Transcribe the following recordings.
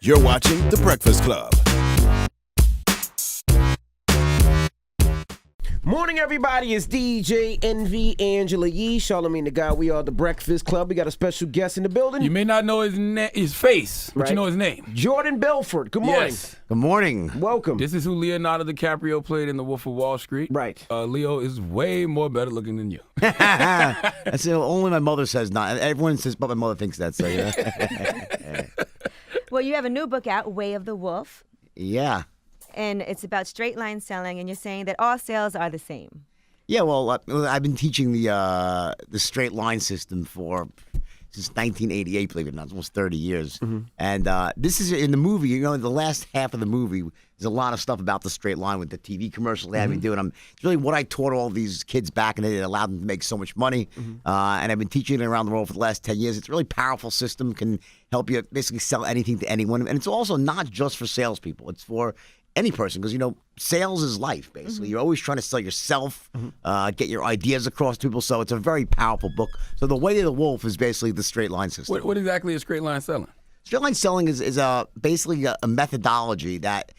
You're watching The Breakfast Club. Morning, everybody. It's DJ Envy, Angela Yee, Charlamagne the Guy. We are The Breakfast Club. We got a special guest in the building. You may not know his face, but you know his name. Jordan Belfort. Good morning. Yes. Good morning. Welcome. This is who Leonardo DiCaprio played in The Wolf of Wall Street. Right. Leo is way more better looking than you. That's only my mother says not. Everyone says, but my mother thinks that. So yeah. Well, you have a new book out, Way of the Wolf. Yeah. And it's about straight line selling, and you're saying that all sales are the same. Yeah. Well, I've been teaching the straight line system since 1988. Believe it or not, it's almost 30 years. Mm-hmm. And this is in the movie. You know, in the last half of the movie, there's a lot of stuff about the straight line with the TV commercial they had me do. And it's really what I taught all these kids back in the day that allowed them to make so much money. Mm-hmm. And I've been teaching it around the world for the last 10 years. It's a really powerful system. Can help you basically sell anything to anyone. And it's also not just for salespeople. It's for any person, because, you know, sales is life, basically. Mm-hmm. You're always trying to sell yourself, get your ideas across to people. So it's a very powerful book. So The Way of the Wolf is basically the straight line system. What exactly is straight line selling? Straight line selling is basically a methodology that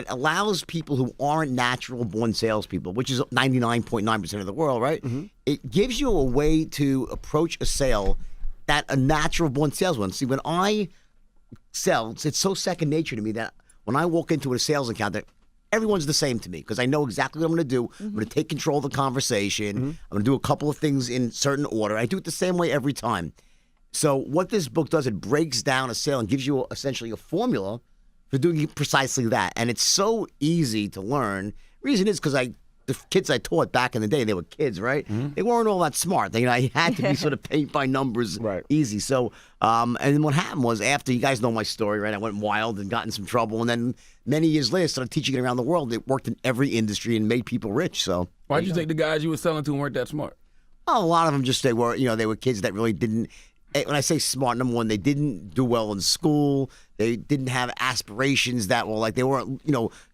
allows people who aren't natural-born salespeople, which is 99.9% of the world, right? Mm-hmm. It gives you a way to approach a sale that a natural-born salesman. See, when I sell, it's so second nature to me that when I walk into a sales encounter, everyone's the same to me because I know exactly what I'm going to do. Mm-hmm. I'm going to take control of the conversation. Mm-hmm. I'm going to do a couple of things in certain order. I do it the same way every time. So what this book does, it breaks down a sale and gives you essentially a formula for doing precisely that. And it's so easy to learn. Reason is because the kids I taught back in the day, they were kids, right? Mm-hmm. They weren't all that smart. I had to be sort of paint by numbers easy. So, and then what happened was after, you guys know my story, right? I went wild and got in some trouble. And then many years later, started teaching it around the world. It worked in every industry and made people rich. So why'd you think the guys you were selling to weren't that smart? Oh, a lot of them they were kids that really didn't. When I say smart, number one, they didn't do well in school. They didn't have aspirations that were they weren't,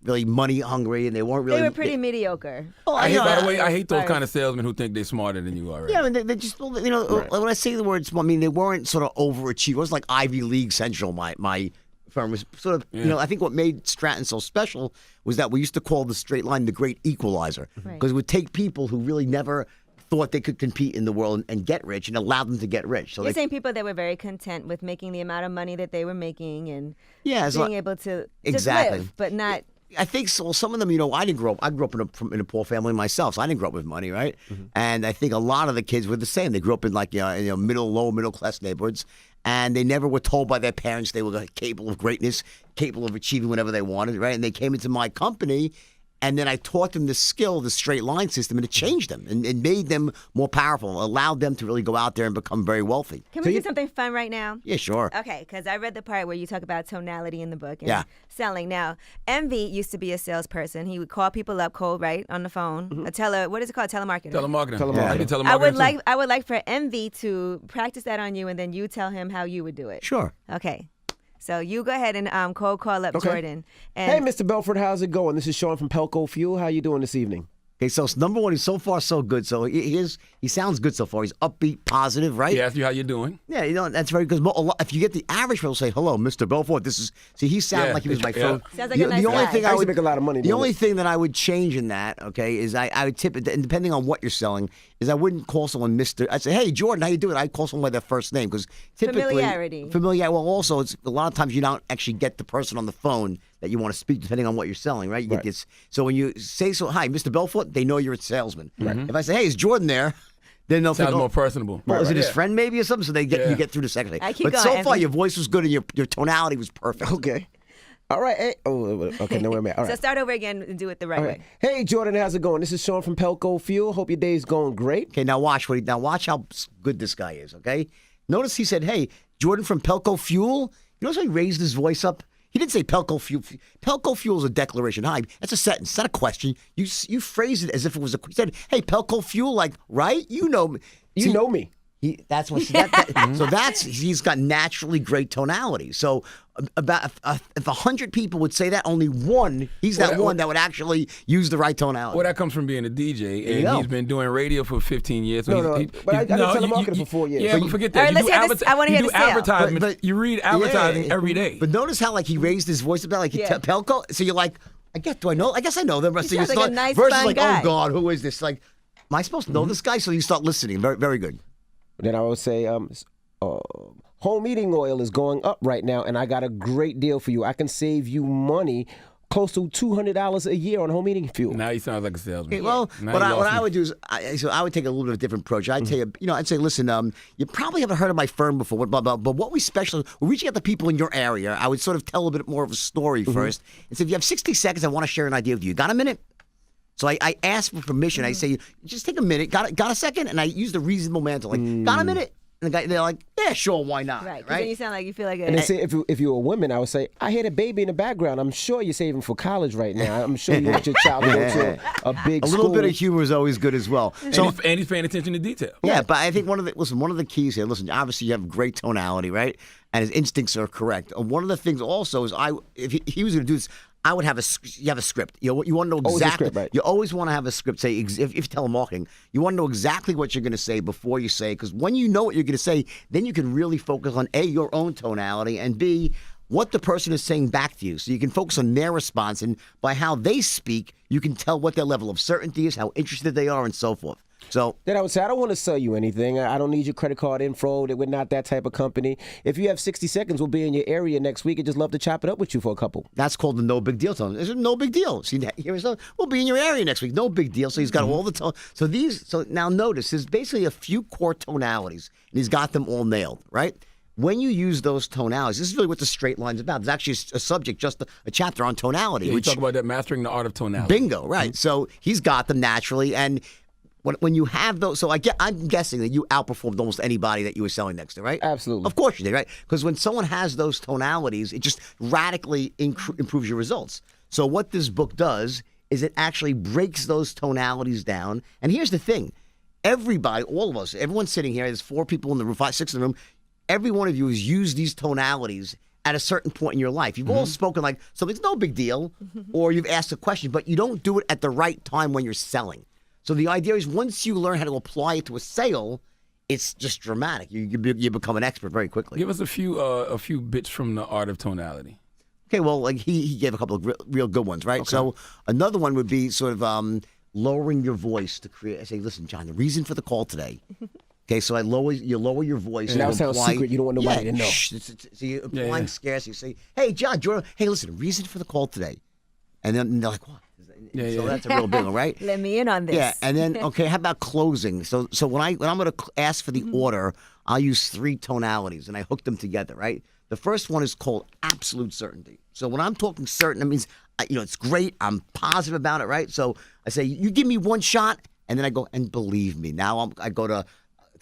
really money hungry, and they weren't really. They were pretty mediocre. Oh, by the way, I hate those kind of salesmen who think they're smarter than you are. Right? Yeah, I mean, they just, when I say the word smart, I mean, they weren't sort of overachievers. It was like Ivy League Central, my firm was sort of, I think what made Stratton so special was that we used to call the straight line the great equalizer. Because it would take people who really never thought they could compete in the world and get rich and allow them to get rich. So you're saying people that were very content with making the amount of money that they were making and being able to just live, but not. I think so. Some of them, I didn't grow up. I grew up in a poor family myself, so I didn't grow up with money, right? Mm-hmm. And I think a lot of the kids were the same. They grew up in lower middle class neighborhoods, and they never were told by their parents they were capable of greatness, capable of achieving whatever they wanted, right? And they came into my company. And then I taught them the skill, the straight line system, and it changed them and made them more powerful, allowed them to really go out there and become very wealthy. Can we do something fun right now? Yeah, sure. Okay, because I read the part where you talk about tonality in the book and selling. Now, Envy used to be a salesperson. He would call people up cold, right, on the phone. Mm-hmm. What is it called? Telemarketer. Telemarketing. Yeah. I would like for Envy to practice that on you, and then you tell him how you would do it. Sure. Okay. So you go ahead and cold call up Jordan. And hey, Mr. Belfort, how's it going? This is Sean from Pelco Fuel. How you doing this evening? Okay, so number one, he's so far so good. So he sounds good so far. He's upbeat, positive, right? He asked you how you're doing. Yeah, that's very good. If you get the average people say, "Hello, Mr. Belfort," he sounded like he was my phone. Sounds like a nice guy. I used to make a lot of money. The only thing that I would change in that, okay, is I would tip it, and depending on what you're selling, is I wouldn't call someone Mr. I'd say, "Hey, Jordan, how you doing?" I'd call someone by their first name because typically familiarity. Well, also, it's a lot of times you don't actually get the person on the phone that you want to speak, depending on what you're selling, right? You get this. So when you say hi, Mr. Belfort, they know you're a salesman. Mm-hmm. If I say, hey, is Jordan there? Then they'll sounds more personable. Well, is it his friend maybe or something? So you get through the second thing. But so far, your voice was good and your tonality was perfect. Okay. All right. Hey. Oh, okay. No, wait a minute. All right. So start over again and do it the right way. Hey, Jordan, how's it going? This is Sean from Pelco Fuel. Hope your day's going great. Okay, now watch how good this guy is, okay? Notice he said, hey, Jordan from Pelco Fuel. You notice how he raised his voice up? He didn't say Pelco Fuel. Pelco Fuel is a declaration. Hi, that's a sentence. It's not a question. You phrased it as if it was a. He said, "Hey, Pelco Fuel, right? You know me. You know me. That's what. So he's got naturally great tonality. So about if 100 people would say that, only one, he's that one that would actually use the right tonality. Well, that comes from being a DJ, and he's been doing radio for 15 years. So but I did telemarketing for 4 years. Yeah, but forget that. All right, let's hear this. I want to hear the sale. advertisement. But you read advertising every day. But notice how he raised his voice about Pelco. So you're like, I guess I know them. So you sounds like start a nice, versus fun like, guy. oh God, who is this? Like, am I supposed to know this guy? So you start listening. Very, very good. Then I would say, home heating oil is going up right now, and I got a great deal for you. I can save you money, close to $200 a year on home heating fuel. Now he sounds like a salesman. Okay, well, what I would do is, I would take a little bit of a different approach. I'd tell you, I'd say, listen, you probably haven't heard of my firm before, but what we're reaching out to people in your area. I would sort of tell a bit more of a story first, and say, if you have 60 seconds, I want to share an idea with you. You got a minute? So I ask for permission. I say, just take a minute. Got a second? And I use the reasonable mantle. Like, got a minute? And they're like, yeah, sure, why not? Right. Then you sound like you feel like And they say, if you're a woman, I would say, I hear the baby in the background. I'm sure you're saving for college right now. I'm sure you want your child to go to a big school. A little bit of humor is always good as well. So, and he's paying attention to detail. Yeah, but I think one of the keys here, listen, obviously you have great tonality, right? And his instincts are correct. One of the things also is if he was going to do this, I would have you have a script. You want to know exactly. Script, right. You always want to have a script. Say if you telemarketing, you want to know exactly what you're going to say before you say. Because when you know what you're going to say, then you can really focus on A, your own tonality, and B, what the person is saying back to you. So you can focus on their response, and by how they speak, you can tell what their level of certainty is, how interested they are, and so forth. So then I would say, I don't want to sell you anything. I don't need your credit card info. We're not that type of company. If you have 60 seconds, we'll be in your area next week. I'd just love to chop it up with you for a couple. That's called the no big deal tone. It's no big deal. See, we'll be in your area next week. No big deal. So he's got all the tone. So now notice, there's basically a few core tonalities, and he's got them all nailed, right? When you use those tonalities, this is really what the straight line's about. There's actually a subject, just a chapter on tonality. Yeah, which, you talk about that, mastering the art of tonality. Bingo, right. So he's got them naturally, and when you have those, so I'm guessing that you outperformed almost anybody that you were selling next to, right? Absolutely. Of course you did, right? Because when someone has those tonalities, it just radically improves your results. So what this book does is it actually breaks those tonalities down. And here's the thing. Everybody, all of us, everyone sitting here, there's 4 people in the room, 5, 6 in the room, every one of you has used these tonalities at a certain point in your life. You've all spoken like something's no big deal, or you've asked a question, but you don't do it at the right time when you're selling. So the idea is once you learn how to apply it to a sale, it's just dramatic. You become an expert very quickly. Give us a few bits from the art of tonality. Okay, well, like he gave a couple of real good ones, right? Okay. So another one would be sort of lowering your voice to create. I say, listen, John, the reason for the call today. Okay, so you lower your voice. And that sounds secret. You don't want nobody to know. So you're applying scarce. You say, hey, John, hey, listen, reason for the call today. And then they're like, what? So that's a real big one, right? Let me in on this. Yeah, and then how about closing? So when I'm going to ask for the order, I'll use 3 tonalities and I hook them together, right? The first one is called absolute certainty. So when I'm talking certain, it means it's great. I'm positive about it, right? So I say, you give me one shot, and then I go, and believe me. Now I go to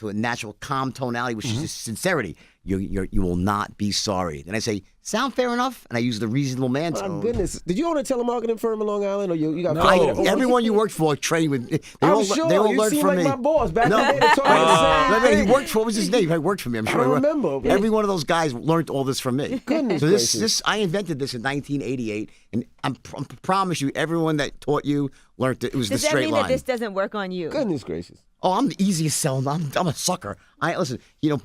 a natural calm tonality, which is sincerity. You will not be sorry. Then I say, sound fair enough? And I use the reasonable man tone. My goodness. Did you own a telemarketing firm in Long Island? Or you got everyone you worked for trained with. They I'm sure. They all you learned seem from like me. my boss. Back in the day, they taught me the same he worked for, what was his name? He worked for me, I'm sure. I don't remember. Every one of those guys learned all this from me. Goodness so gracious. I invented this in 1988, and I promise you, everyone that taught you learned it. It was the straight line. Does that mean that this doesn't work on you? Goodness gracious. Oh, I'm the easiest selling. I'm a sucker. Listen,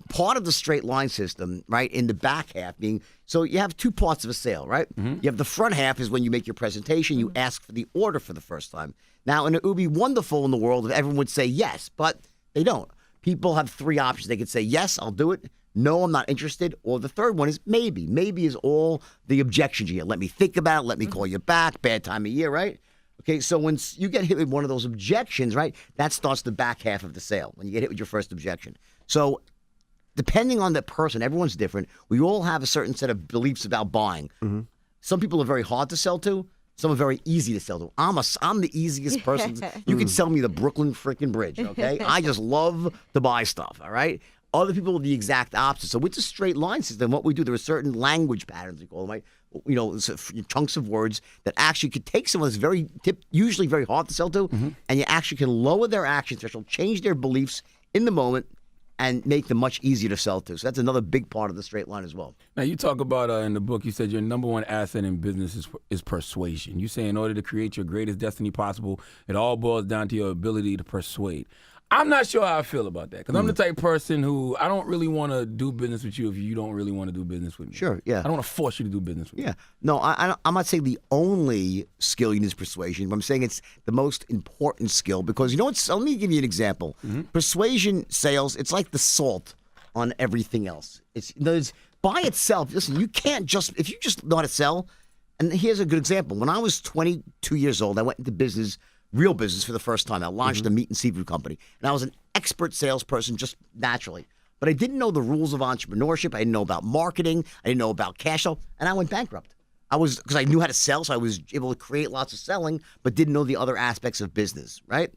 part of the straight line system, right, in the back half being, so you have 2 parts of a sale, right? You have the front half is when you make your presentation, you ask for the order for the first time. Now, and it would be wonderful in the world if everyone would say yes, but they don't. People have 3 options. They could say, yes, I'll do it. No, I'm not interested. Or the third one is maybe. Maybe is all the objections you get. Let me think about it. Let me call you back. Bad time of year, right? Okay, so when you get hit with one of those objections, right, that starts the back half of the sale, when you get hit with your first objection. So depending on the person, everyone's different. We all have a certain set of beliefs about buying. Some people are very hard to sell to. Some are very easy to sell to. I'm the easiest person. You can sell me the Brooklyn freaking Bridge, okay? I just love to buy stuff, all right? Other people are the exact opposite. So with the straight line system, what we do, there are certain language patterns, we call them, right? Chunks of words that actually could take someone that's usually very hard to sell to, and you actually can lower their action threshold, change their beliefs in the moment, and make them much easier to sell to. So that's another big part of the straight line as well. Now, you talk about in the book, you said your number one asset in business is persuasion. You say in order to create your greatest destiny possible, it all boils down to your ability to persuade. I'm not sure how I feel about that because I'm the type of person who I don't really want to do business with you if you don't really want to do business with me. Sure, yeah. I don't want to force you to do business with me. Yeah. No, I'm not saying the only skill you need is persuasion, but I'm saying it's the most important skill because, you know what? Let me give you an example. Persuasion sales, it's like the salt on everything else. There's by itself, listen, you can't if you just know how to sell, and here's a good example. When I was 22 years old, I went into business, real business for the first time. I launched a meat and seafood company, and I was an expert salesperson just naturally. But I didn't know the rules of entrepreneurship. I didn't know about marketing. I didn't know about cash flow, and I went bankrupt. Because I knew how to sell, so I was able to create lots of selling, but didn't know the other aspects of business, right?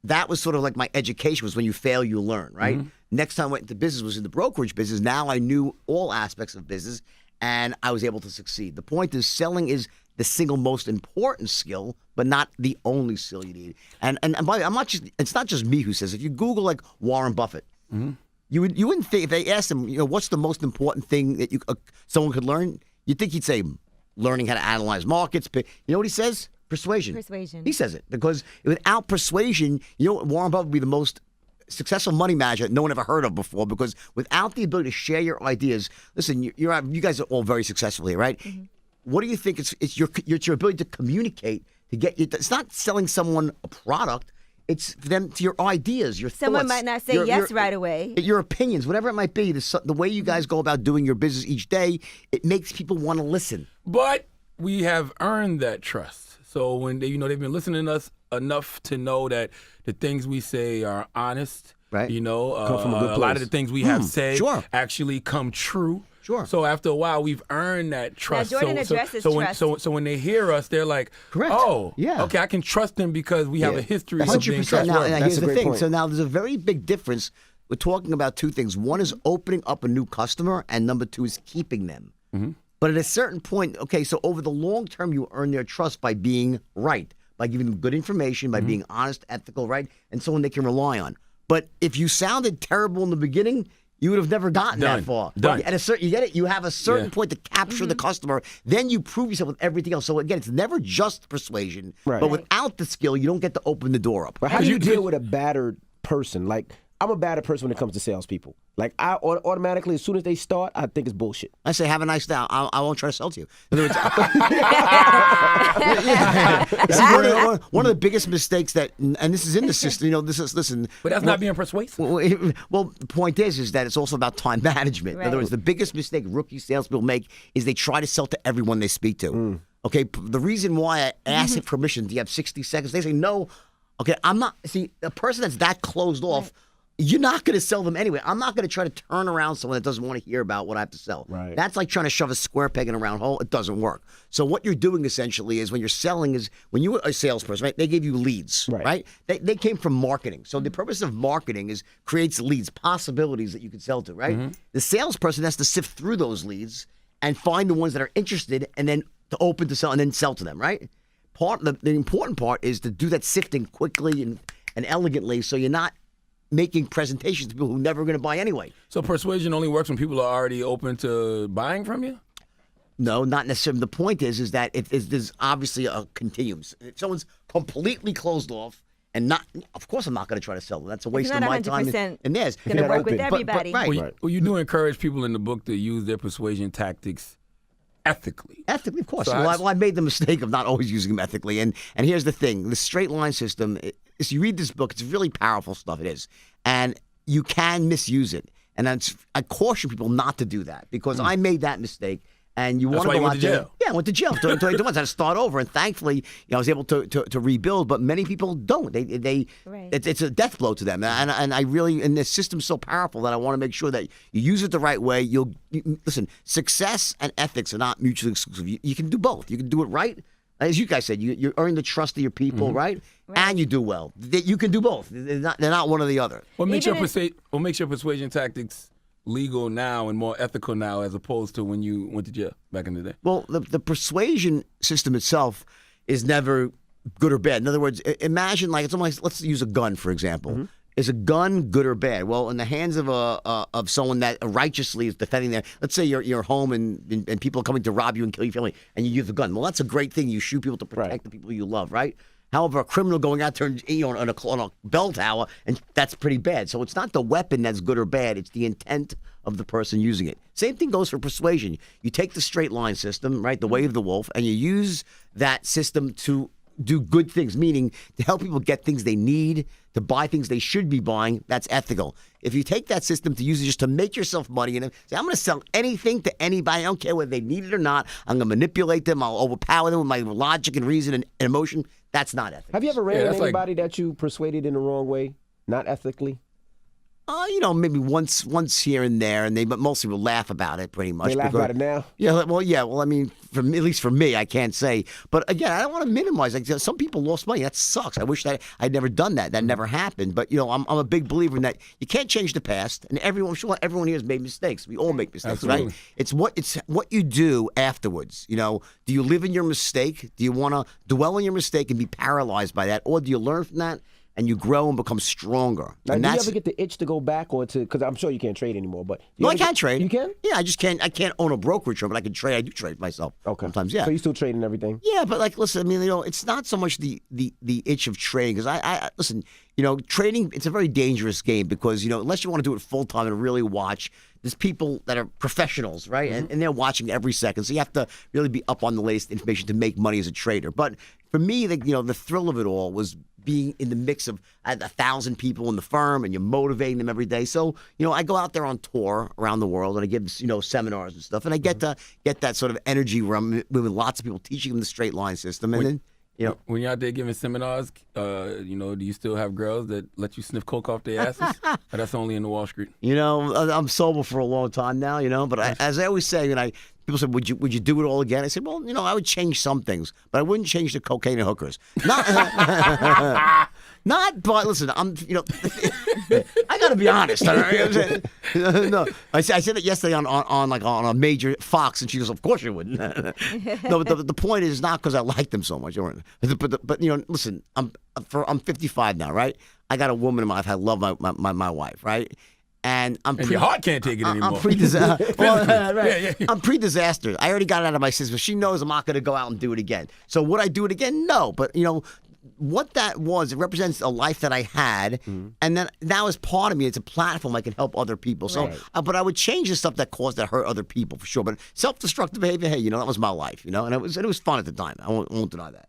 That was sort of like my education was when you fail, you learn, right? Next time I went into business was in the brokerage business. Now I knew all aspects of business, and I was able to succeed. The point is selling is the single most important skill, but not the only skill you need. And by the way, it's not just me who says it. If you Google like Warren Buffett, you wouldn't think if they asked him, what's the most important thing that someone could learn? You'd think he'd say learning how to analyze markets. But you know what he says? Persuasion. He says it because without persuasion, Warren Buffett would be the most successful money manager that no one ever heard of before because without the ability to share your ideas, listen, you guys are all very successful here, right? What do you think? It's your ability to communicate to get you. It's not selling someone a product. It's for them to your ideas, your Someone thoughts. might not say yes right away. Your opinions, whatever it might be, the way you guys go about doing your business each day, it makes people want to listen. But we have earned that trust. So when they've been listening to us enough to know that the things we say are honest. Right. Come from a good place. A lot of the things we have said sure. actually come true. Sure. So after a while, we've earned that trust. Now, Jordan addresses trust. So when they hear us, they're like, correct. Oh, yeah. Okay, I can trust them because we have a history of being 100%. trustworthy. Now, That's here's a the great thing. point. So now there's a very big difference. We're talking about two things. One is opening up a new customer, and number two is keeping them. But at a certain point, okay, so over the long term, you earn their trust by being right, by giving them good information, by being honest, ethical, right, and someone they can rely on. But if you sounded terrible in the beginning, you would have never gotten that far. Done. At you get it? You have a certain point to capture the customer. Then you prove yourself with everything else. So again, it's never just persuasion. Right. But without the skill, you don't get to open the door up. But how do you deal with a battered person? Like, I'm a battered person when it comes to salespeople. Like, I automatically, as soon as they start, I think it's bullshit. I say, have a nice day. I won't try to sell to you. In other words, this is one of the biggest mistakes and this is in the system. Listen. But that's not being persuasive. Well, the point is that it's also about time management. Right. In other words, the biggest mistake rookie salespeople make is they try to sell to everyone they speak to. Okay, the reason why I ask for permission, do you have 60 seconds? They say no. Okay, I'm not. See, a person that's that closed off, you're not going to sell them anyway. I'm not going to try to turn around someone that doesn't want to hear about what I have to sell. Right. That's like trying to shove a square peg in a round hole. It doesn't work. So what you're doing essentially is when you're selling is when you were a salesperson, right? They gave you leads, right? They came from marketing. So the purpose of marketing is creates leads, possibilities that you can sell to, right? The salesperson has to sift through those leads and find the ones that are interested and then to open to sell and then sell to them, right? The important part is to do that sifting quickly and elegantly so you're not making presentations to people who are never going to buy anyway. So persuasion only works when people are already open to buying from you? No, not necessarily. The point is that there's obviously a continuum. If someone's completely closed off and not, of course I'm not going to try to sell them. That's a waste of my time and theirs. Going to work with But- everybody. Right. Well, you do encourage people in the book to use their persuasion tactics ethically. Ethically, of course. So Well, I made the mistake of not always using them ethically. And here's the thing. The straight line system, if you read this book, it's really powerful stuff. It is. And you can misuse it. And I caution people not to do that because I made that mistake. And you That's want why to you go went out to there. jail. Yeah, I went to jail. I had to start over. And thankfully, I was able to rebuild. But many people don't. Right. It's a death blow to them. And I really, and this system's so powerful that I want to make sure that you use it the right way. Listen, success and ethics are not mutually exclusive. You can do both. You can do it right. As you guys said, you earn the trust of your people, right? And you do well. You can do both. They're not one or the other. What makes Even your persuasion tactics legal now and more ethical now as opposed to when you went to jail back in the day? Well, the persuasion system itself is never good or bad. In other words, imagine like it's almost let's use a gun for example. Is a gun good or bad? Well, in the hands of someone that righteously is defending their, let's say you're home and people are coming to rob you and kill your family, and you use a gun. Well, that's a great thing. You shoot people to protect the people you love, right? However, a criminal going out there and, on a bell tower, and that's pretty bad. So it's not the weapon that's good or bad. It's the intent of the person using it. Same thing goes for persuasion. You take the straight line system, right, the way of the wolf, and you use that system to do good things, meaning to help people get things they need, to buy things they should be buying. That's ethical. If you take that system to use it just to make yourself money and say, I'm going to sell anything to anybody, I don't care whether they need it or not, I'm going to manipulate them, I'll overpower them with my logic and reason and emotion, that's not ethical. Have you ever ran into anybody that you persuaded in the wrong way, not ethically? Maybe once here and there, but mostly will laugh about it pretty much. They laugh about it now? Yeah, well, I mean, at least for me, I can't say. But again, I don't want to minimize. Like, some people lost money. That sucks. I wish that I'd never done that. That never happened. But, I'm a big believer in that you can't change the past. And everyone here has made mistakes. We all make mistakes, Absolutely. right? It's what you do afterwards. Do you live in your mistake? Do you want to dwell on your mistake and be paralyzed by that? Or do you learn from that? And you grow and become stronger. Now, and do you ever get the itch to go back because I'm sure you can't trade anymore, but I can trade. You can? Yeah, I just can't. I can't own a brokerage firm, but I can trade. I do trade myself. Okay. Sometimes, yeah. So you still trading everything? Yeah, but listen. I mean, it's not so much the itch of trading because I listen. Trading, it's a very dangerous game because unless you want to do it full time and really watch. There's people that are professionals, right? Mm-hmm. And they're watching every second. So you have to really be up on the latest information to make money as a trader. But for me, the thrill of it all was being in the mix of 1,000 people in the firm and you're motivating them every day. So, I go out there on tour around the world and I give, seminars and stuff. And I get to get that sort of energy where I'm with lots of people teaching them the straight line system. And then, when you're out there giving seminars, do you still have girls that let you sniff coke off their asses? Or that's only in the Wall Street? I'm sober for a long time now, but as I always say, people say, would you do it all again? I said, well, I would change some things, but I wouldn't change the cocaine and hookers. But listen, I got to be honest. All right? No, I said it yesterday on a major Fox, and she goes, of course you wouldn't. No, but the point is not because I like them so much. But listen, I'm 55 now, right? I got a woman in my life. I love my wife, right? And your heart can't take it anymore. I'm pre-disaster. I'm pre-disaster. I already got it out of my system. She knows I'm not going to go out and do it again. So would I do it again? No. But what that was, it represents a life that I had, and then now as part of me, it's a platform I can help other people. So, Right. But I would change the stuff that hurt other people for sure. But self-destructive behavior, hey, that was my life, and it was fun at the time. I won't deny that,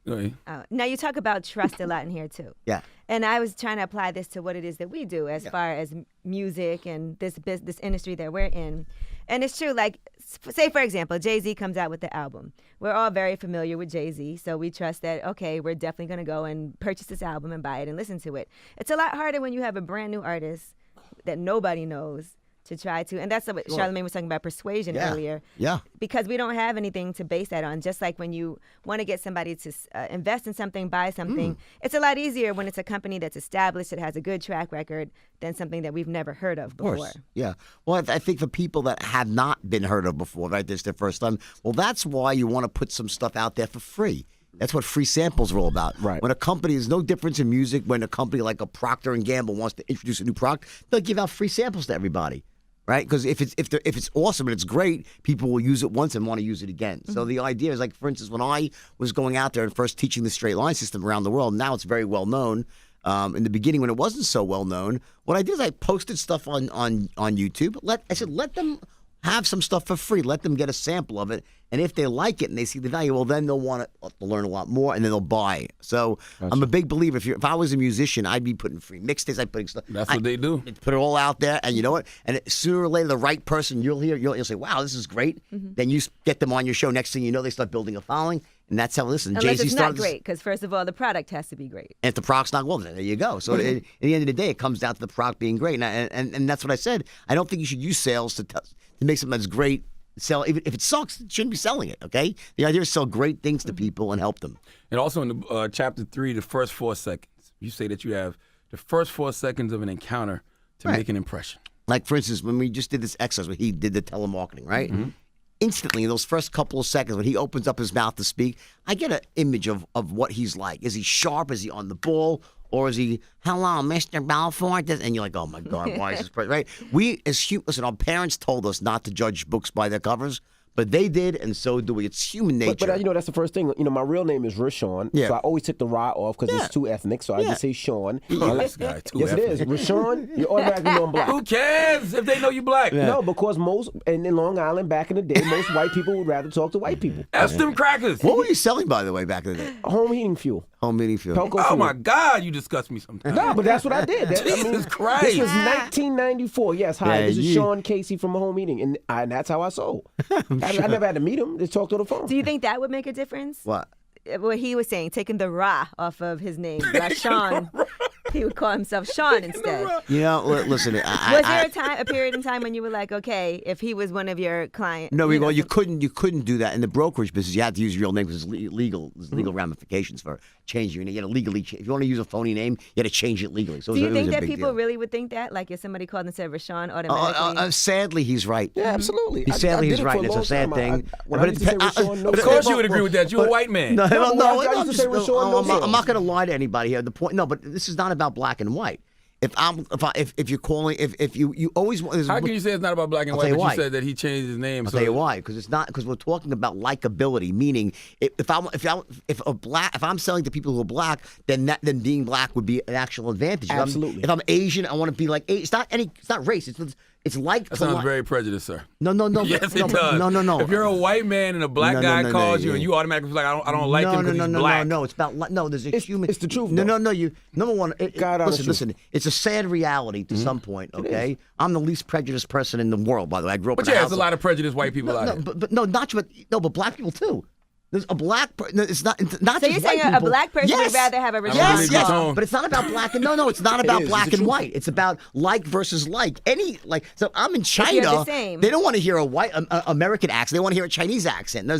Go ahead. Now you talk about trust a lot in here too. Yeah. And I was trying to apply this to what it is that we do as far as music and this industry that we're in. And it's true, like, say, for example, Jay-Z comes out with the album. We're all very familiar with Jay-Z, so we trust that, okay, we're definitely going to go and purchase this album and buy it and listen to it. It's a lot harder when you have a brand new artist that nobody knows to try to, and that's what Charlamagne was talking about persuasion earlier. Yeah. Because we don't have anything to base that on. Just like when you want to get somebody to invest in something, buy something, it's a lot easier when it's a company that's established, that has a good track record, than something that we've never heard of before. Of course. Yeah. Well, I think for people that have not been heard of before, right, this is their first time, well, that's why you want to put some stuff out there for free. That's what free samples are all about. Right. When a company, there's no difference in music. When a company like a Procter & Gamble wants to introduce a new product, they'll give out free samples to everybody. Right, because if it's awesome and it's great, people will use it once and want to use it again. So the idea is, like, for instance, when I was going out there and first teaching the straight line system around the world, now it's very well known. In the beginning, when it wasn't so well known, what I did is I posted stuff on YouTube. I said let them have some stuff for free. Let them get a sample of it. And if they like it and they see the value, well, then they'll want to learn a lot more, and then they'll buy. So I'm a big believer. If I was a musician, I'd be putting free mixtapes. I'd putting stuff. That's what they do. Put it all out there, and you know what? And sooner or later, the right person you'll say, "Wow, this is great." Then you get them on your show. Next thing you know, they start building a following, and that's how. Listen, Unless Jay-Z it's not started great, because first of all, the product has to be great. And if the product's not well, then there you go. So at the end of the day, it comes down to the product being great. And that's what I said. I don't think you should use sales to make something that's great. Sell if it sucks, you shouldn't be selling it. Okay, the idea is to sell great things to people and help them. And also in the chapter 3, the first 4 seconds, you say that you have the first 4 seconds of an encounter to make an impression. Like, for instance, when we just did this exercise where he did the telemarketing, right? Instantly, in those first couple of seconds, when he opens up his mouth to speak, I get an image of what he's like. Is he sharp? Is he on the ball? Or is he, hello, Mr. Belfort? And you're like, oh my God, why is this person, right? We, listen, our parents told us not to judge books by their covers, but they did, and so do we. It's human nature. But that's the first thing. My real name is Rashawn, so I always took the "Ra" off because it's too ethnic. So I just say Sean. This guy, too Yes, ethnic. it is. Rashawn, you automatically know I'm black. Who cares if they know you black? No, because and in Long Island back in the day, most white people would rather talk to white people. Ask them crackers. What were you selling, by the way, back in the day? Home heating fuel. Home heating fuel. Pelco Oh fuel. my God, you disgust me sometimes. No, but that's what I did. Jesus Christ. This was 1994. Yes, hi. Yeah, This is Sean Casey from Home Heating, and that's how I sold. I never had to meet him. Just talked on the phone. Do you think that would make a difference? What? What he was saying, taking the Ra off of his name, Sean. He would call himself Sean instead. Listen. Was there a period in time when you were like, okay, if he was one of your clients? No, you couldn't do that in the brokerage business. You had to use your real name because there's legal ramifications for changing your name. You had to legally if you want to use a phony name, you had to change it legally. So do you think that big people deal. really would think that? Like if somebody called and said Rashawn automatically? Sadly, he's right. Yeah, absolutely. Sadly, he's right. It's a sad thing. Of course you would agree with that. You're a white man. I used to say Rashawn, I'm not going to lie to anybody here. The point, no, but this is not about black and white. If you're calling, if you always want. How can you say it's not about black and I'll white? tell you But why. you said that he changed his name. I'll tell you why. Because it's not. Because we're talking about likability. Meaning, if I'm selling to people who are black, then being black would be an actual advantage. Absolutely. If I'm Asian, I want to be like. It's not race. It's like. That sounds very prejudiced, sir. No. Yes, no, it does. No. If you're a white man and a black guy calls you and you automatically feel like I don't like him because he's black. No. It's about no. There's a human. It's the truth. No. You number one. Listen. It's a sad reality to some point. Okay, I'm the least prejudiced person in the world. By the way, I grew up. But in a yeah, house there's a lot of prejudiced white people out there. But black people too. There's a black. It's not So just you're saying white a people. black person would rather have a Rashawn believe Yes, your call? tone. but it's not about black and no, it's not about is. black It's the and truth. white. It's about like versus like. So I'm in China. you're the same. They don't want to hear a white American accent. They want to hear a Chinese accent.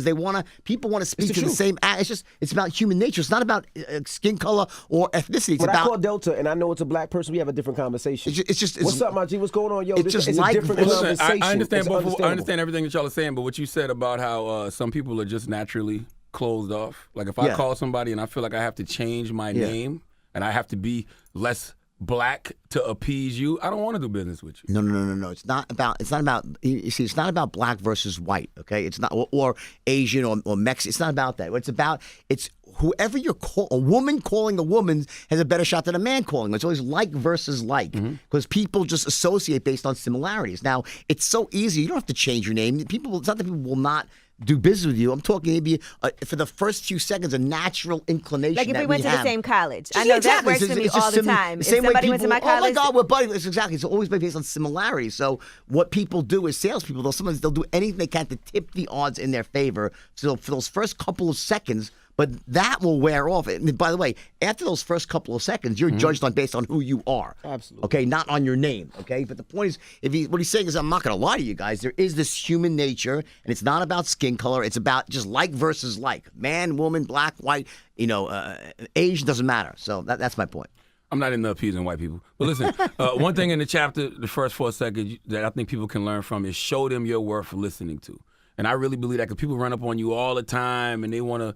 People want to speak to the same. It's about human nature. It's not about skin color or ethnicity. It's When I about. call Delta and I know it's a black person, we have a different conversation. It's What's up, my G? What's going on, yo? it's This just is like- a different Well, Listen, conversation. I understand It's both. I understandable. understand everything that y'all are saying, but what you said about how some people are just naturally closed off. Like if I Yeah. call somebody and I feel like I have to change my name and I have to be less black to appease you, I don't want to do business with you. No. It's not about. You see, it's not about black versus white. Okay, it's not or Asian or Mexican. It's not about that. What it's about, it's whoever you're a woman calling a woman has a better shot than a man calling. It's always like versus like because people just associate based on similarities. Now it's so easy. You don't have to change your name. It's not that people will not do business with you. I'm talking maybe for the first few seconds, a natural inclination. Like if that we went to have. the same college. I Yeah, know exactly. that works for me It's just all the time. If same way somebody went to my people, oh my college, God, we're buddies. It's exactly. It's always based on similarity. So what people do as salespeople, sometimes they'll do anything they can to tip the odds in their favor. So for those first couple of seconds, but that will wear off. And by the way, after those first couple of seconds, you're judged based on who you are. Absolutely. Okay, not on your name. Okay, but the point is, what he's saying is, I'm not going to lie to you guys. There is this human nature, and it's not about skin color. It's about just like versus like, man, woman, black, white. Age doesn't matter. So that's my point. I'm not into appeasing white people. But listen, one thing in the chapter, the first 4 seconds, that I think people can learn from is show them your worth listening to. And I really believe that because people run up on you all the time and they want to,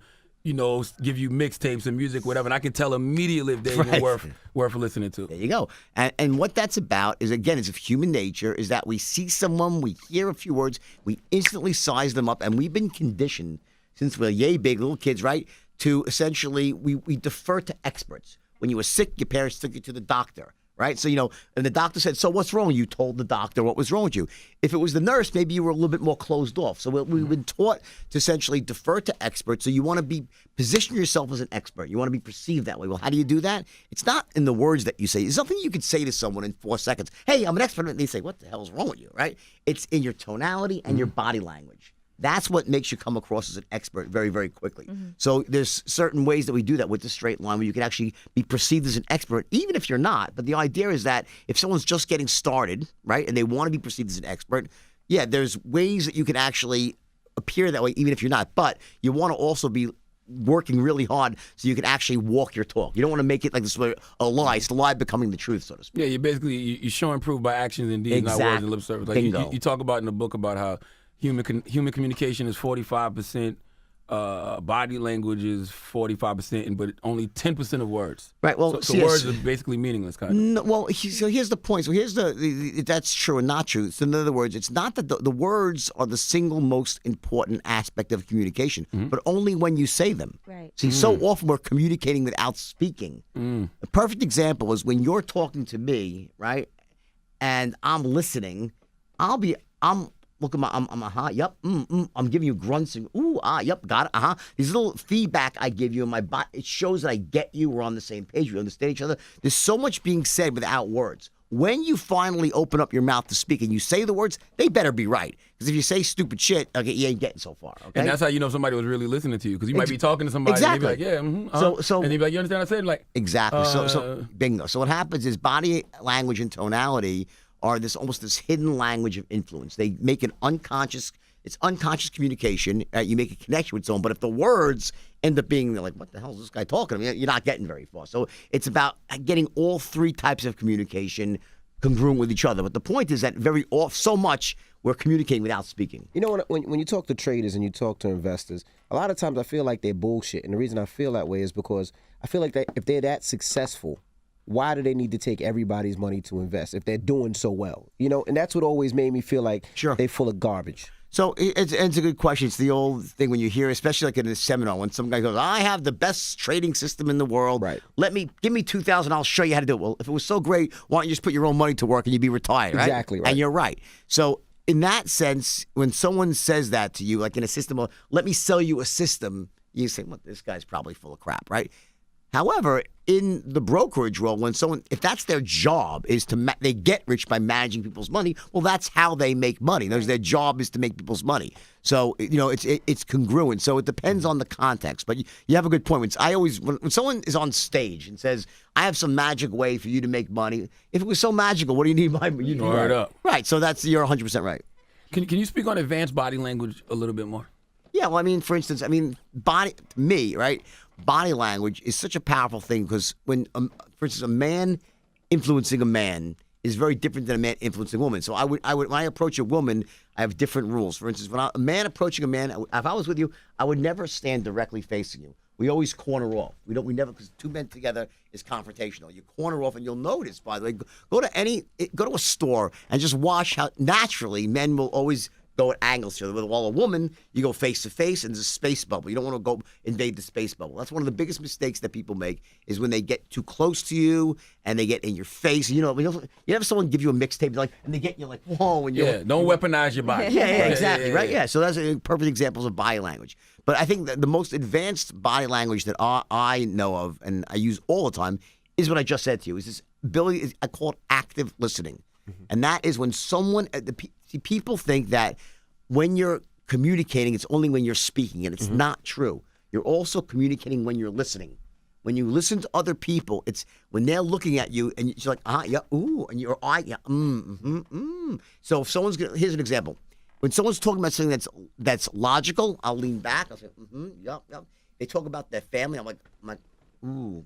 give you mixtapes and music, whatever. And I can tell immediately if they're even worth listening to. There you go. And what that's about is, again, it's human nature, is that we see someone, we hear a few words, we instantly size them up, and we've been conditioned since we're yay big little kids, right, to essentially, we defer to experts. When you were sick, your parents took you to the doctor. Right? So, and the doctor said, so what's wrong? You told the doctor what was wrong with you. If it was the nurse, maybe you were a little bit more closed off. So we've been taught to essentially defer to experts. So you want to position yourself as an expert. You want to be perceived that way. Well, how do you do that? It's not in the words that you say. It's something you could say to someone in 4 seconds. Hey, I'm an expert. And they say, what the hell's wrong with you? Right? It's in your tonality and your body language. That's what makes you come across as an expert very, very quickly. So there's certain ways that we do that with the straight line where you can actually be perceived as an expert, even if you're not. But the idea is that if someone's just getting started, right, and they want to be perceived as an expert, yeah, there's ways that you can actually appear that way, even if you're not. But you want to also be working really hard so you can actually walk your talk. You don't want to make it like this a lie. It's the lie becoming the truth, so to speak. Yeah, you show and prove by actions and deeds, Exactly. not words and lip service. Like Bingo. you talk about in the book about how human communication is 45% body language is 45%, but only 10% of words. Right. Well, so words are basically meaningless, kind of. No, well, so here's the point. So here's that's true and not true. So in other words, it's not that the words are the single most important aspect of communication, but only when you say them. Right. See, so often we're communicating without speaking. A perfect example is when you're talking to me, right, and I'm listening. Look at I'm yep, I'm giving you grunts and ooh, yep, got it, These little feedback I give you in my body, it shows that I get you, we're on the same page, we understand each other. There's so much being said without words. When you finally open up your mouth to speak and you say the words, they better be right. Because if you say stupid shit, okay, you ain't getting so far, okay? And that's how you know somebody was really listening to you, because you might be talking to somebody exactly. and they be like, yeah, So and they be like, you understand what I said? Like, exactly. So bingo. So what happens is body language and tonality are almost this hidden language of influence. They make it's unconscious communication. You make a connection with someone, but if the words end up being like, what the hell is this guy talking to me? You're not getting very far. So it's about getting all three types of communication congruent with each other. But the point is that so much we're communicating without speaking. You know, when you talk to traders and you talk to investors, a lot of times I feel like they're bullshit. And the reason I feel that way is because I feel like if they're that successful, why do they need to take everybody's money to invest if they're doing so well? You know, and that's what always made me feel like they're full of garbage. So it's a good question. It's the old thing when you hear, especially like in a seminar, when some guy goes, I have the best trading system in the world. Right. Give me $2,000, I'll show you how to do it. Well, if it was so great, why don't you just put your own money to work and you'd be retired, right? Exactly right. And you're right. So in that sense, when someone says that to you, like in a system of, let me sell you a system, you say, well, this guy's probably full of crap, right? However, in the brokerage world, if that's their job, is they get rich by managing people's money, well, that's how they make money. Their job is to make people's money. So, it's congruent. So it depends on the context. But you have a good point. When someone is on stage and says, I have some magic way for you to make money, if it was so magical, what do you need my money? Word up. Right. So you're 100% right. Can you speak on advanced body language a little bit more? Yeah, well, for instance, right? Body language is such a powerful thing because when, for instance, a man influencing a man is very different than a man influencing a woman. So I would when I approach a woman, I have different rules. For instance, when a man approaching a man, if I was with you, I would never stand directly facing you. We always corner off. We never, because two men together is confrontational. You corner off, and you'll notice, by the way, go to a store and just watch how naturally men will always go at angles here. While a woman, you go face to face, and there's a space bubble. You don't want to go invade the space bubble. That's one of the biggest mistakes that people make is when they get too close to you and they get in your face. You have someone give you a mixtape, and they get you like, whoa. And don't weaponize your body. Yeah, exactly, right? Yeah, so that's perfect examples of body language. But I think that the most advanced body language that I know of and I use all the time is what I just said to you. Is this ability? I call it active listening, and that is when someone people think that when you're communicating, it's only when you're speaking, and it's not true. You're also communicating when you're listening. When you listen to other people, it's when they're looking at you, and you're like, yeah, ooh, and your eye, yeah, So if here's an example. When someone's talking about something that's logical, I'll lean back. I'll say, yep. They talk about their family. I'm like, ooh,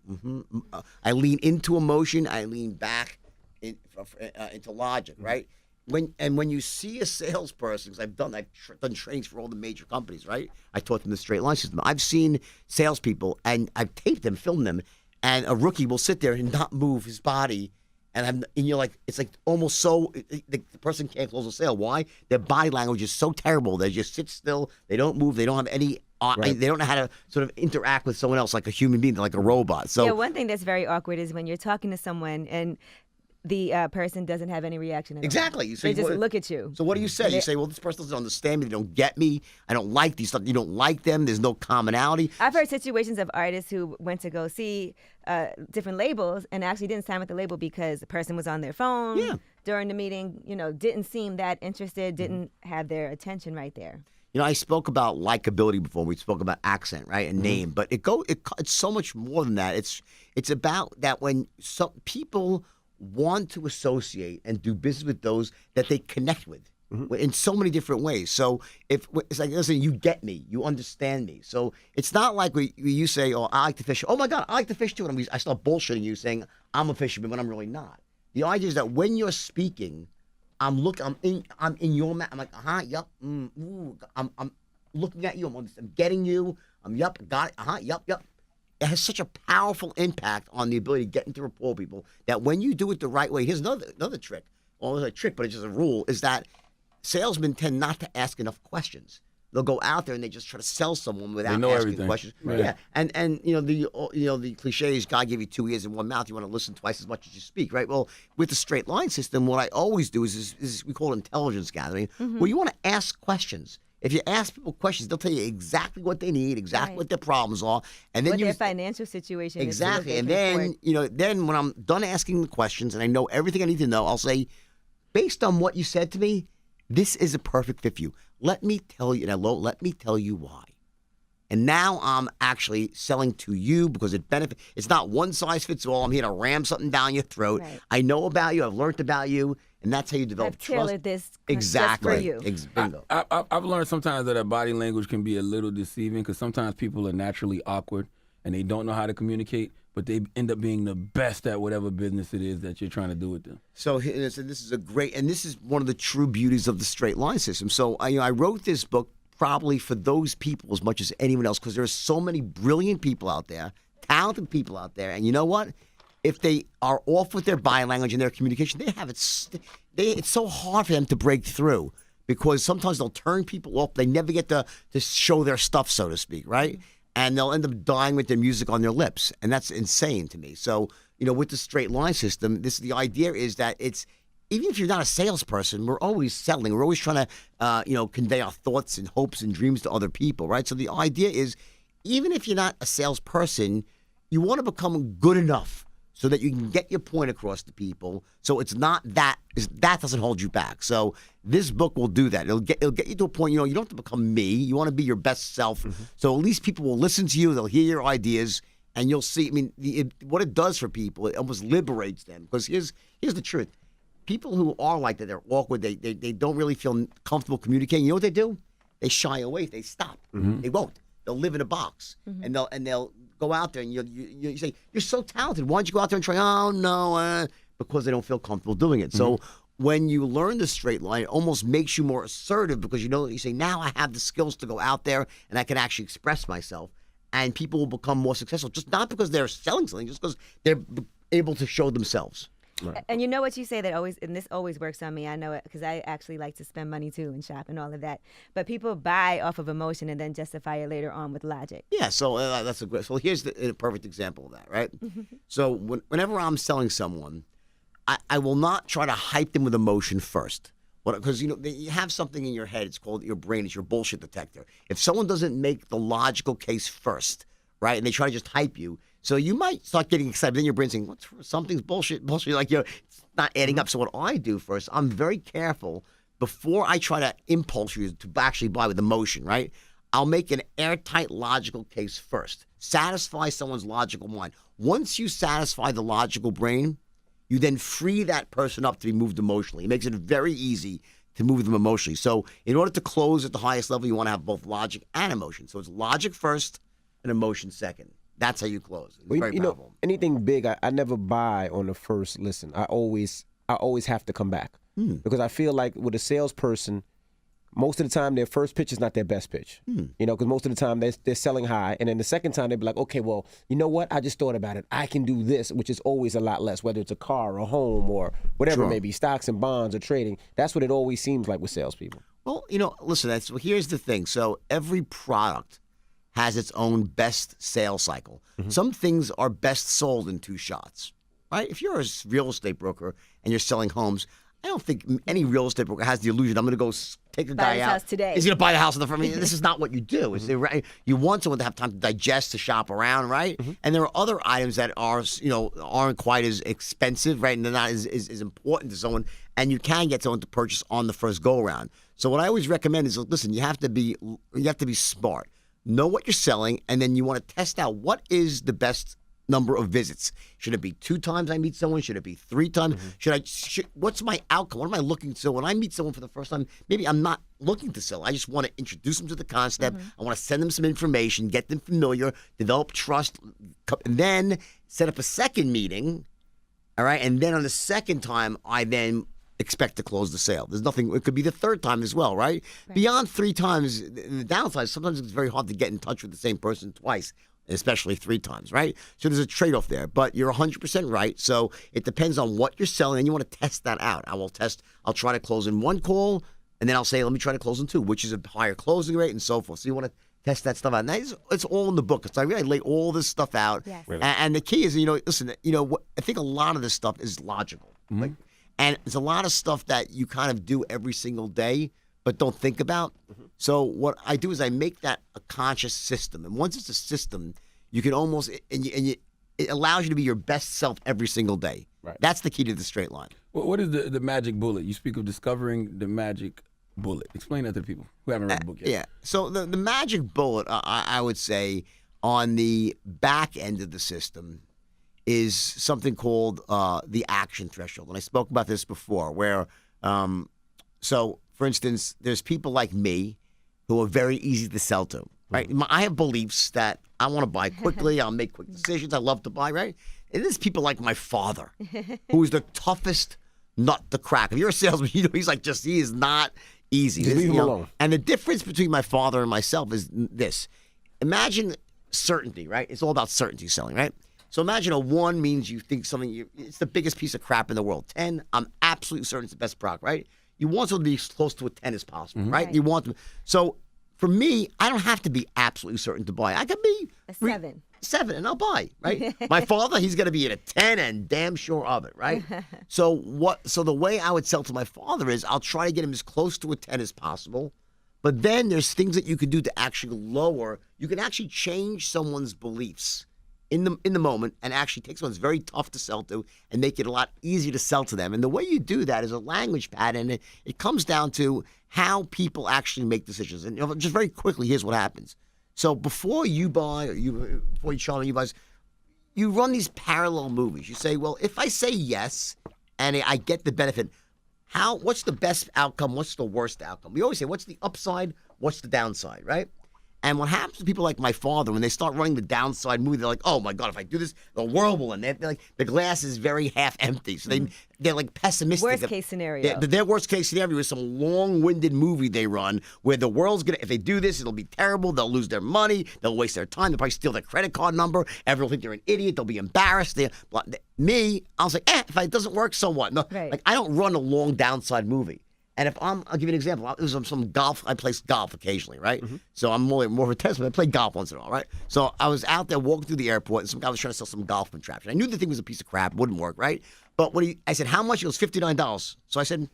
I lean into emotion. I lean back into logic, right? When you see a salesperson, because I've done trainings for all the major companies, right? I taught them the straight line system. I've seen salespeople, and I've taped them, filmed them, and a rookie will sit there and not move his body, and you're like, it's like almost so the person can't close a sale. Why? Their body language is so terrible. They just sit still. They don't move. They don't have any. Right. They don't know how to sort of interact with someone else like a human being, like a robot. So yeah, one thing that's very awkward is when you're talking to someone and the person doesn't have any reaction at all. Exactly. They just look at you. So what do you say? You say, well, this person doesn't understand me. They don't get me. I don't like these stuff. You don't like them. There's no commonality. I've heard situations of artists who went to go see different labels and actually didn't sign with the label because the person was on their phone during the meeting, didn't seem that interested, didn't have their attention right there. I spoke about likability before. We spoke about accent, right, and name. But it's so much more than that. It's about that when some people want to associate and do business with those that they connect with in so many different ways. So if it's like, listen, you get me, you understand me. So it's not like you say, oh, I like to fish. Oh my God, I like to fish too. And I start bullshitting you saying I'm a fisherman when I'm really not. The idea is that when you're speaking, I'm in your mouth. I'm like, yep, ooh, looking at you. I'm getting you. Yup, got it. Yup. It has such a powerful impact on the ability to get into rapport with people that when you do it the right way, here's another trick. Well, it's a trick, but it's just a rule, is that salesmen tend not to ask enough questions. They'll go out there and they just try to sell someone without asking everything. questions. Right. Yeah, and the cliche is God gave you 2 ears and 1 mouth. You want to listen twice as much as you speak, right? Well, with the straight line system, what I always do is we call it intelligence gathering, where you want to ask questions. If you ask people questions, they'll tell you exactly what they need, exactly what their problems are, and then what their financial situation is. Exactly, and then then when I'm done asking the questions and I know everything I need to know, I'll say, based on what you said to me, this is a perfect fit for you. Let me tell you, let me tell you why. And now I'm actually selling to you because it benefits. It's not one size fits all. I'm here to ram something down your throat. Right. I know about you. I've learned about you, and that's how you develop I've trust. tailored this Exactly. just for you. Bingo. I've learned sometimes that our body language can be a little deceiving because sometimes people are naturally awkward and they don't know how to communicate, but they end up being the best at whatever business it is that you're trying to do with them. So this is one of the true beauties of the straight line system. So I wrote this book probably for those people as much as anyone else because there are so many brilliant people out there, talented people out there, and you know what? If they are off with their body language and their communication, it's so hard for them to break through because sometimes they'll turn people off. They never get to show their stuff, so to speak, right? And they'll end up dying with their music on their lips, and that's insane to me. So, with the straight line system, the idea is that it's even if you're not a salesperson, we're always selling. We're always trying to, convey our thoughts and hopes and dreams to other people, right? So the idea is, even if you're not a salesperson, you want to become good enough so that you can get your point across to people. So it's not that doesn't hold you back. So this book will do that. It'll get you to a point. You don't have to become me. You want to be your best self. So at least people will listen to you. They'll hear your ideas, and you'll see. I mean, what it does for people, it almost liberates them. Because here's the truth: people who are like that, they're awkward. They don't really feel comfortable communicating. You know what they do? They shy away. They stop. They won't. They'll live in a box, and they'll go out there, and you say, "You're so talented. Why don't you go out there and try?" Oh no, because they don't feel comfortable doing it. So when you learn the straight line, it almost makes you more assertive because you say, "Now I have the skills to go out there, and I can actually express myself." And people will become more successful, just not because they're selling something, just because they're able to show themselves. Right. And you know what you say that always, and this always works on me. I know it because I actually like to spend money too and shop and all of that. But people buy off of emotion and then justify it later on with logic. Yeah, so that's a great. So here's a perfect example of that, right? So whenever I'm selling someone, I will not try to hype them with emotion first. Because you have something in your head. It's called your brain. It's your bullshit detector. If someone doesn't make the logical case first, right, and they try to just hype you. So you might start getting excited. Then your brain's saying, something's bullshit. Like, it's not adding up. So what I do first, I'm very careful before I try to impulse you to actually buy with emotion, right? I'll make an airtight logical case first. Satisfy someone's logical mind. Once you satisfy the logical brain, you then free that person up to be moved emotionally. It makes it very easy to move them emotionally. So in order to close at the highest level, you want to have both logic and emotion. So it's logic first and emotion second. That's how you close. It's very powerful. Anything big, I never buy on the first listen. I always have to come back because I feel like with a salesperson, most of the time their first pitch is not their best pitch. Because most of the time they're selling high, and then the second time they'll be like, okay, well, you know what? I just thought about it. I can do this, which is always a lot less, whether it's a car or a home or whatever it may be, stocks and bonds or trading. That's what it always seems like with salespeople. Well, listen, here's the thing. So every product has its own best sales cycle. Some things are best sold in 2 shots, right? If you're a real estate broker and you're selling homes, I don't think any real estate broker has the illusion I'm going to go take a guy out. House today. He's going to buy the house in the front. I mean, this is not what you do. You want someone to have time to digest, to shop around, right? And there are other items that aren't quite as expensive, right? And they're not as important to someone. And you can get someone to purchase on the first go around. So what I always recommend is, listen, you have to be smart. Know what you're selling, and then you want to test out what is the best number of visits. Should it be 2 times I meet someone? Should it be 3 times? What's my outcome? What am I looking to? So when I meet someone for the first time, maybe I'm not looking to sell. I just want to introduce them to the concept. I want to send them some information, get them familiar, develop trust, and then set up a second meeting. All right, and then on the second time, I then expect to close the sale. There's nothing. It could be the third time as well, right? Beyond 3 times, the downside. Sometimes it's very hard to get in touch with the same person twice, especially 3 times, right? So there's a trade-off there. But you're 100% right. So it depends on what you're selling, and you want to test that out. I'll try to close in 1 call, and then I'll say, let me try to close in 2, which is a higher closing rate, and so forth. So you want to test that stuff out. And it's all in the book. So I really lay all this stuff out. Yes. And the key is, listen, I think a lot of this stuff is logical. Mm-hmm. And it's a lot of stuff that you kind of do every single day, but don't think about. Mm-hmm. So what I do is I make that a conscious system. And once it's a system, you can almost, it allows you to be your best self every single day. Right. That's the key to the straight line. What is the magic bullet? You speak of discovering the magic bullet. Explain that to people who haven't read the book yet. Yeah. So the magic bullet, I would say, on the back end of the system is something called the action threshold. And I spoke about this before, where, so for instance, there's people like me who are very easy to sell to, right? I have beliefs that I want to buy quickly. I'll make quick decisions. I love to buy, right? And there's people like my father, who is the toughest nut to crack. If you're a salesman, he is not easy. Just leave him alone. And the difference between my father and myself is this. Imagine certainty, right? It's all about certainty selling, right? So imagine a 1 means you think something, it's the biggest piece of crap in the world. 10, I'm absolutely certain it's the best product, right? You want something to be as close to a 10 as possible, right? You want them. So for me, I don't have to be absolutely certain to buy. I could be A 7. 7 and I'll buy, right? My father, he's going to be at a 10 and damn sure of it, right? So the way I would sell to my father is I'll try to get him as close to a 10 as possible. But then there's things that you can do to actually lower. You can actually change someone's beliefs in the moment and actually take someone that's very tough to sell to and make it a lot easier to sell to them. And the way you do that is a language pattern. It comes down to how people actually make decisions. And just very quickly, here's what happens. So before you buy, before you buy, you run these parallel movies. You say, well, if I say yes and I get the benefit, what's the best outcome? What's the worst outcome? We always say, what's the upside? What's the downside, right? And what happens to people like my father, when they start running the downside movie, they're like, oh my God, if I do this, the world will end. They're like, the glass is very half empty. So they're like pessimistic. Worst case scenario. Their worst case scenario is some long-winded movie they run where the world's going to, if they do this, it'll be terrible. They'll lose their money. They'll waste their time. They'll probably steal their credit card number. Everyone will think they're an idiot. They'll be embarrassed. Me, I was like, if it doesn't work, so what? No, Right. Like, I don't run a long downside movie. And I'll give you an example. It was some golf. I play golf occasionally, right? So I'm more of a test, but I play golf once in a while, right? So I was out there walking through the airport, and some guy was trying to sell some golf contraption. I knew the thing was a piece of crap, wouldn't work, right? But I said, how much? It was $59. So I said,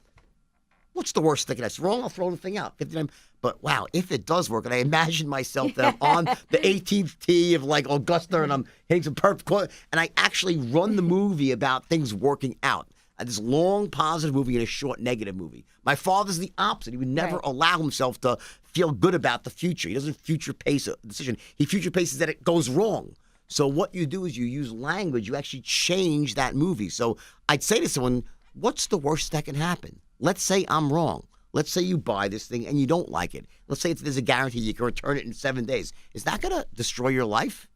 what's the worst thing? If it's wrong, I'll throw the thing out. $59. But wow, if it does work, and I imagine myself that I'm on the 18th tee of like Augusta, and I'm hitting some perfect, and I actually run the movie about things working out. This long positive movie and a short negative movie. My father's the opposite. He would never allow himself to feel good about the future. He doesn't future pace a decision. He future paces that it goes wrong. So what you do is you use language. You actually change that movie. So I'd say to someone, what's the worst that can happen? Let's say I'm wrong. Let's say you buy this thing and you don't like it. Let's say there's a guarantee you can return it in 7 days. Is that going to destroy your life?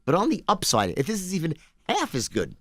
But on the upside, if this is even half as good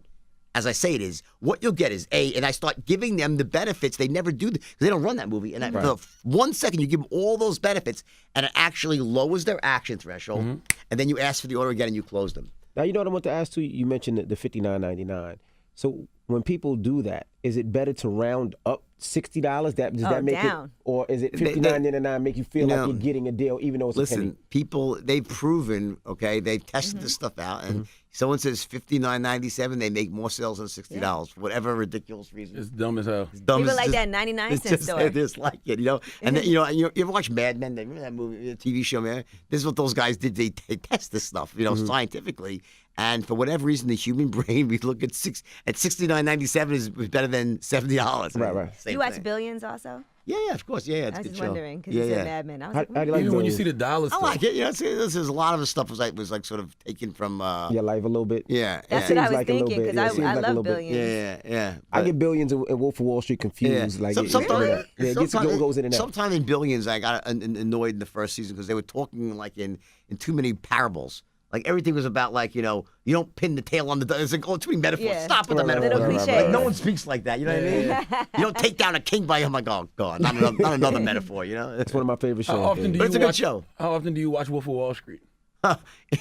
as I say it is, what you'll get is and I start giving them the benefits. They never do because they don't run that movie. And for 1 second, you give them all those benefits, and it actually lowers their action threshold. And then you ask for the order again, and you close them. Now, you know what I want to ask too? You mentioned the $59.99. So when people do that, is it better to round up $60? Does that make down. it, or is it $59.99 make you feel like you're getting a deal even though it's a penny? Listen, people, they've proven, okay, they've tested this stuff out, and someone says $59.97, they make more sales than $60 for whatever ridiculous reason. It's dumb as hell. It's dumb People as like just- that 99-cent it's just, store. They just like it, And then, you ever watch Mad Men? Remember that movie, the TV show, man? This is what those guys did. They test this stuff, scientifically. And for whatever reason, the human brain, we look at $69.97 is better than $70. Right. Same You watch thing. Billions also? Yeah, of course. Yeah, it's I a was good just show. wondering because you said Mad Men. I was How like, do you like Even when you Billions? see the dollar I stuff. like it. There's a lot of the stuff was like sort of taken from. Your life a little bit? Yeah. That's Seems what I was like a little thinking bit. because Yeah, it seems I like a love little bit. Billions. Yeah. I get Billions and Wolf of Wall Street confused. Like it goes in and out. Sometime in Billions, I got annoyed in the first season because they were talking like in too many parables. Like everything was about like, you don't pin the tail on the dog. It's like, oh, too many metaphors. Yeah. Stop with the Little metaphors. cliches. Like, no one speaks like that. You know what I mean? You don't take down a king by, oh my God, not another metaphor, It's one of my favorite shows. How often do But you it's a good watch, show. How often do you watch Wolf of Wall Street?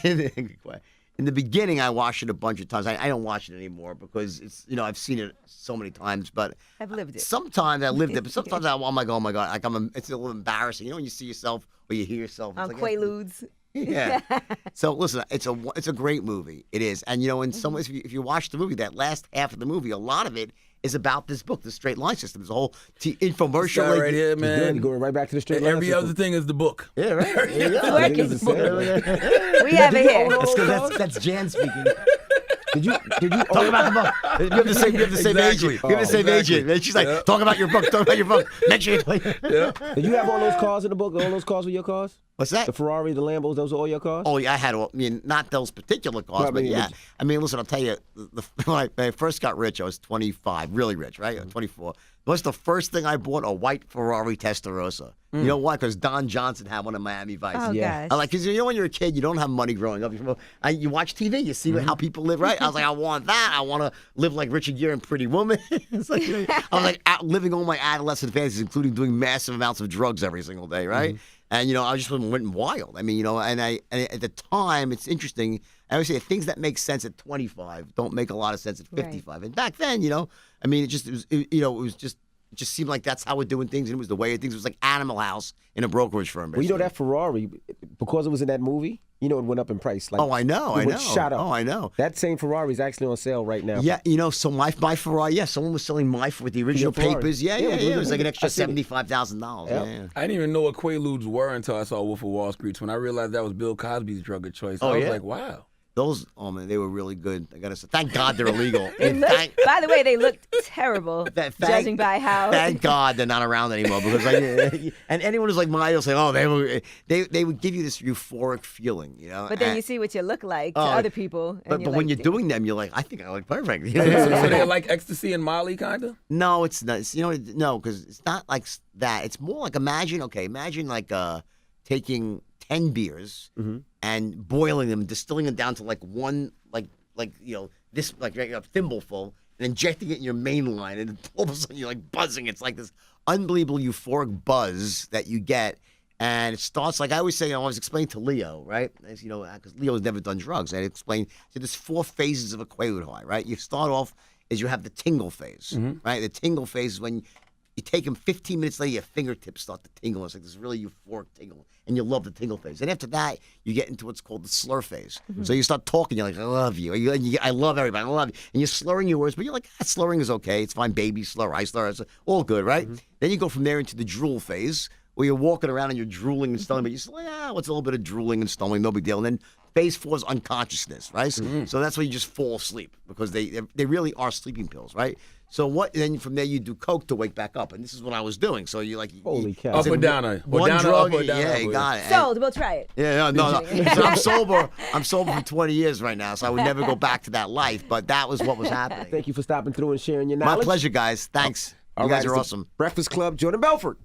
In the beginning, I watched it a bunch of times. I don't watch it anymore because it's, I've seen it so many times. But I've lived it. Sometimes I lived it, but sometimes oh my God, like it's a little embarrassing. When you see yourself or you hear yourself. It's On like, Quaaludes. Yeah. So listen, it's a great movie. It is, and in some ways, if you watch the movie, that last half of the movie, a lot of it is about this book, the straight line system. There's a whole infomercial Guy right here, man. Good. You're going right back to the straight line Every system. other thing is the book. Yeah, right. It's Working. We have it here. That's because that's Jan speaking. Did you Talk about the book. You have the same Exactly. agent. You have the same Exactly. agent. And she's like, talk about your book. Talk about your book. Mention it. Did you have all those cars in the book? All those cars were your cars? What's that? The Ferrari, the Lambos, those are all your cars? Oh, yeah, I had all. Not those particular cars, No, I but mean, yeah. but- Listen, I'll tell you, when I first got rich, I was 25, really rich, right? 24. What's the first thing I bought? A white Ferrari Testarossa. You know why? Because Don Johnson had one in Miami Vice. Oh, Yeah. gosh. Because when you're a kid, you don't have money growing up. You watch TV, you see how people live, right? I was like, I want that. I want to live like Richard Gere and Pretty Woman. It's like, I was like living all my adolescent fantasies, including doing massive amounts of drugs every single day, right? And I just went wild. And at the time, it's interesting. I always say things that make sense at 25 don't make a lot of sense at 55. Right. And back then, it just seemed like that's how we're doing things, and it was the way of things. It was like Animal House in a brokerage firm. Well, Basically. that Ferrari, because it was in that movie, it went up in price. Like, Oh, I know, it I went know. shot up. Oh, I know. That same Ferrari is actually on sale right now. Yeah, so my Ferrari, someone was selling with the original Ferrari. papers. Yeah. Yeah, It was like an I extra seen it. $75,000. Yep. Yeah. I didn't even know what Quaaludes were until I saw Wolf of Wall Street. When I realized that was Bill Cosby's drug of choice, I was yeah? like, wow. Those, oh man, they were really good. I gotta say, thank God they're illegal. They And looked, by the way, they looked terrible, judging by how. Thank God they're not around anymore because and anyone who's like my will say, oh, they would give you this euphoric feeling, But then you see what you look like to Oh, other people. And But when you're doing them, you're like, I think I look perfect. So they're like ecstasy and Molly, kind of? No, it's not. No, because it's not like that. It's more like imagine like taking 10 beers and boiling them, distilling them down to like one, this like a thimbleful, and injecting it in your main line, and all of a sudden you're like buzzing. It's like this unbelievable euphoric buzz that you get. And it starts, like I always say, I always explain to Leo, right? As because Leo has never done drugs. I explain, so there's 4 phases of a Quaalude high, right? You start off as you have the tingle phase, right? The tingle phase is when you take them 15 minutes later, your fingertips start to tingle. It's like this really euphoric tingle, and you love the tingle phase. And after that, you get into what's called the slur phase. So you start talking, you're like, I love you. I love everybody, I love you. And you're slurring your words, but you're like, slurring is okay. It's fine, baby slur, I slur, it's all good, right? Then you go from there into the drool phase, where you're walking around and you're drooling and stumbling, but you're just like, what's a little bit of drooling and stumbling, no big deal. And then phase 4 is unconsciousness, right? So that's where you just fall asleep because they really are sleeping pills, right? So then from there you do coke to wake back up, and this is what I was doing. So you like Holy cow. Up or down? one drug, up or down? yeah, you got it. Sold. We'll try it. Yeah, no. So I'm sober. I'm sober for 20 years right now, so I would never go back to that life. But that was what was happening. Thank you for stopping through and sharing your My knowledge. pleasure, guys. Thanks. All You guys right, are it's the awesome. Breakfast Club, Jordan Belfort.